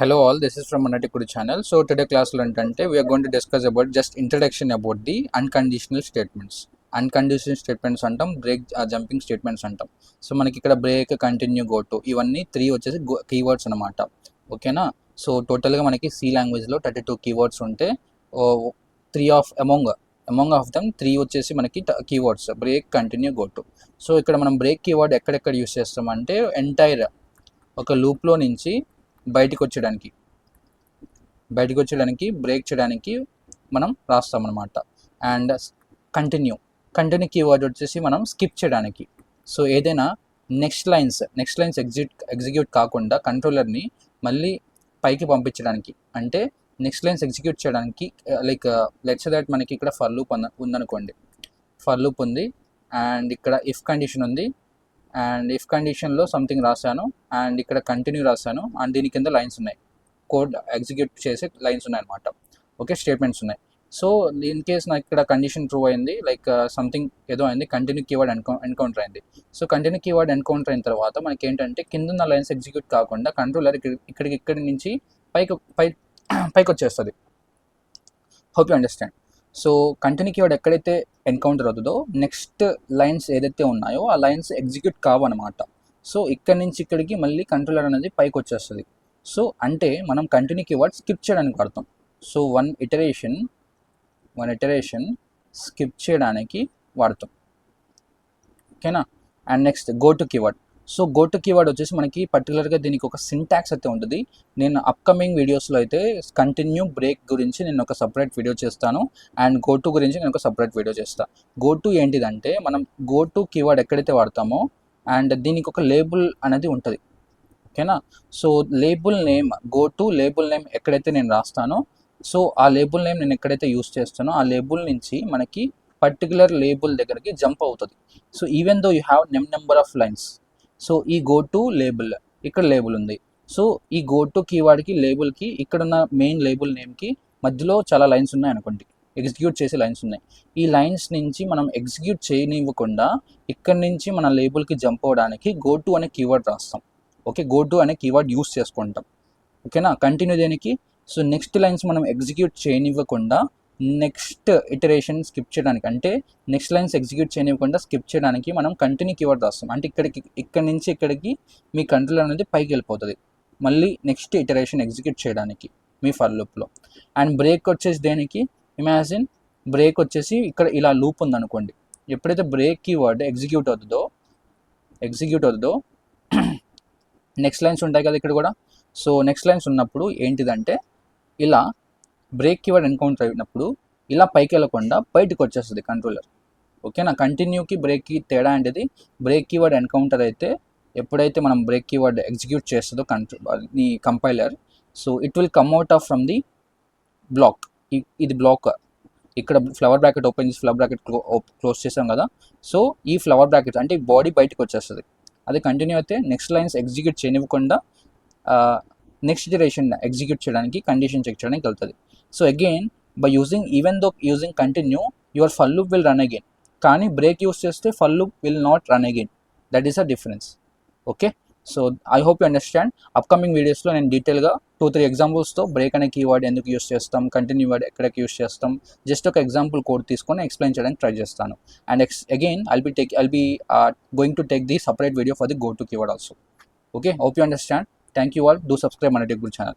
Hello all, this is from Manatikudi channel. So today class lo entante we are going to discuss about just introduction about the unconditional statements. Unconditional statements అంటాం, break jumping statements అంటాం. So మనకి ఇక్కడ break, continue, go to ఇవన్నీ 3 వచ్చేసి keywords అనమాట. ఓకేనా. So టోటల్గా మనకి సి లాంగ్వేజ్లో 32 కీవర్డ్స్ ఉంటే 3 అమాంగ్ ఆఫ్ దమ్ 3 వచ్చేసి మనకి keywords break, continue, go to. So ఇక్కడ మనం బ్రేక్ కీవర్డ్ ఎక్కడెక్కడ యూస్ చేస్తామంటే ఎంటైర్ ఒక లూప్లో నుంచి బయటికి వచ్చేయడానికి బ్రేక్ చేయడానికి మనం రాస్తామన్నమాట. అండ్ కంటిన్యూ కీవర్డ్ వచ్చేసి మనం స్కిప్ చేయడానికి. సో ఏదైనా నెక్స్ట్ లైన్స్ ఎగ్జిక్యూట్ కాకుండా కంట్రోలర్ని మళ్ళీ పైకి పంపించడానికి, అంటే నెక్స్ట్ లైన్స్ ఎగ్జిక్యూట్ చేయడానికి. లైక్ లెట్స్ దట్ మనకి ఇక్కడ ఫర్ లూప్ ఉందనుకోండి. ఫర్ లూప్ ఉంది అండ్ ఇక్కడ ఇఫ్ కండిషన్ ఉంది అండ్ ఇఫ్ కండిషన్లో సంథింగ్ రాశాను అండ్ ఇక్కడ కంటిన్యూ రాశాను అండ్ దీని కింద లైన్స్ ఉన్నాయి, కోడ్ ఎగ్జిక్యూట్ చేసే లైన్స్ ఉన్నాయి అనమాట. ఓకే, స్టేట్మెంట్స్ ఉన్నాయి. సో ఇన్ కేస్ నాకు ఇక్కడ కండిషన్ ట్రూ అయింది, లైక్ సంథింగ్ ఏదో అయింది, కంటిన్యూ కీవర్డ్ ఎన్కౌంటర్ అయింది. సో కంటిన్యూ కీవర్డ్ ఎన్కౌంటర్ అయిన తర్వాత మనకి ఏంటంటే కింద లైన్స్ ఎగ్జిక్యూట్ కాకుండా కంట్రోలర్ ఇక్కడి నుంచి పైకి వచ్చేస్తుంది. Hope you understand. So continue keyword ఎక్కడైతే ఎన్కౌంటర్ అవుతుందో నెక్స్ట్ లైన్స్ ఏదైతే ఉన్నాయో ఆ లైన్స్ ఎగ్జిక్యూట్ కావన్నమాట. సో ఇక్కడి నుంచి ఇక్కడికి మళ్ళీ కంట్రోలర్ అనేది పైకి వచ్చేస్తుంది. సో అంటే మనం కంటిన్యూ కీవర్డ్ స్కిప్ చేయడానికి వాడతాం. సో వన్ ఇటరేషన్ స్కిప్ చేయడానికి వాడతాం. ఓకేనా. And next go to keyword. So go to keyword వచ్చేసి మనకి పర్టికులర్గా దీనికి ఒక సింటాక్స్ అయితే ఉంటుంది. నేను అప్కమింగ్ వీడియోస్లో అయితే కంటిన్యూ, బ్రేక్ గురించి నేను ఒక సపరేట్ వీడియో చేస్తాను అండ్ గో టు గురించి నేను ఒక సపరేట్ వీడియో చేస్తాను. గో టు ఏంటిదంటే మనం గో టు కీవర్డ్ ఎక్కడైతే వాడతామో అండ్ దీనికి ఒక లేబుల్ అనేది ఉంటుంది. ఓకేనా. So label name, go to label name ఎక్కడైతే నేను రాస్తానో, సో ఆ లేబుల్ నేమ్ నేను ఎక్కడైతే యూస్ చేస్తానో ఆ లేబుల్ నుంచి మనకి పర్టికులర్ లేబుల్ దగ్గరికి జంప్ అవుతుంది. So even though you have number of lines. So ఈ గో టు లేబుల్, ఇక్కడ లేబుల్ ఉంది. సో ఈ గో టు కీవర్డ్కి లేబుల్కి ఇక్కడున్న మెయిన్ లేబుల్ నేమ్కి మధ్యలో చాలా లైన్స్ ఉన్నాయి అనుకోండి, ఎగ్జిక్యూట్ చేసే లైన్స్ ఉన్నాయి. ఈ లైన్స్ నుంచి మనం ఎగ్జిక్యూట్ చేయనివ్వకుండా ఇక్కడి నుంచి మన లేబుల్కి జంప్ అవ్వడానికి గో టు అనే కీవర్డ్ రాస్తాం. ఓకే, గో టు అనే కీవర్డ్ యూస్ చేసుకుంటాం. ఓకేనా. కంటిన్యూ దేనికి, సో నెక్స్ట్ లైన్స్ మనం ఎగ్జిక్యూట్ చేయనివ్వకుండా నెక్స్ట్ ఇటరేషన్ స్కిప్ చేయడానికి, అంటే నెక్స్ట్ లైన్స్ ఎగ్జిక్యూట్ చేయనివ్వకుండా స్కిప్ చేయడానికి మనం కంటిన్యూ కీవర్డ్ రాస్తాం. అంటే ఇక్కడి నుంచి ఇక్కడికి మీ కంట్రోలర్ అనేది పైకి వెళ్ళిపోతుంది మళ్ళీ నెక్స్ట్ ఇటరేషన్ ఎగ్జిక్యూట్ చేయడానికి మీ ఫర్ లూప్లో. అండ్ బ్రేక్ వచ్చేసి దేనికి, ఇమాజిన్ బ్రేక్ వచ్చేసి ఇక్కడ ఇలా లూప్ ఉందనుకోండి. ఎప్పుడైతే బ్రేక్ కీవర్డ్ ఎగ్జిక్యూట్ అవుతుందో నెక్స్ట్ లైన్స్ ఉంటాయి కదా ఇక్కడ కూడా. సో నెక్స్ట్ లైన్స్ ఉన్నప్పుడు ఏంటిదంటే ఇలా బ్రేక్ కీవర్డ్ ఎన్కౌంటర్ అయినప్పుడు ఇలా పైకి వెళ్ళకుండా బయటకు వచ్చేస్తుంది కంట్రోలర్. ఓకేనా. కంటిన్యూకి బ్రేక్కి తేడా అనేది, బ్రేక్ కీవర్డ్ ఎన్కౌంటర్ అయితే ఎప్పుడైతే మనం బ్రేక్ కీవర్డ్ ఎగ్జిక్యూట్ చేస్తుందో నీ compiler, so it will come out of from the block. ఇది బ్లాక్, ఇక్కడ ఫ్లవర్ బ్రాకెట్ ఓపెన్ చేసి ఫ్లవర్ బ్రాకెట్ క్లోజ్ చేసాం కదా. సో ఈ ఫ్లవర్ బ్రాకెట్ అంటే బాడీ బయటకు వచ్చేస్తుంది. అది కంటిన్యూ అయితే నెక్స్ట్ లైన్స్ ఎగ్జిక్యూట్ చేయనివ్వకుండా నెక్స్ట్ ఇటరేషన్ ఎగ్జిక్యూట్ చేయడానికి, కండిషన్ చెక్ చేయడానికి వెళ్తుంది. So again by even though using continue your for loop will run again, కానీ బ్రేక్ యూస్ చేస్తే for loop will not run again. That is a difference. Okay. So I hope you understand. Upcoming వీడియోస్లో నేను డీటెయిల్గా 2-3 ఎగ్జాంపుల్స్తో break అనే keyword ఎందుకు use చేస్తాం, continue word ఎక్కడికి యూస్ చేస్తాం, జస్ట్ ఒక ఎగ్జాంపుల్ కోడ్ తీసుకొని ఎక్స్ప్లెయిన్ చేయడానికి ట్రై చేస్తాను. And again I'll be going to take the separate video for the go to keyword also. Okay, hope you understand. Thank you all. Do subscribe Manatikudi channel.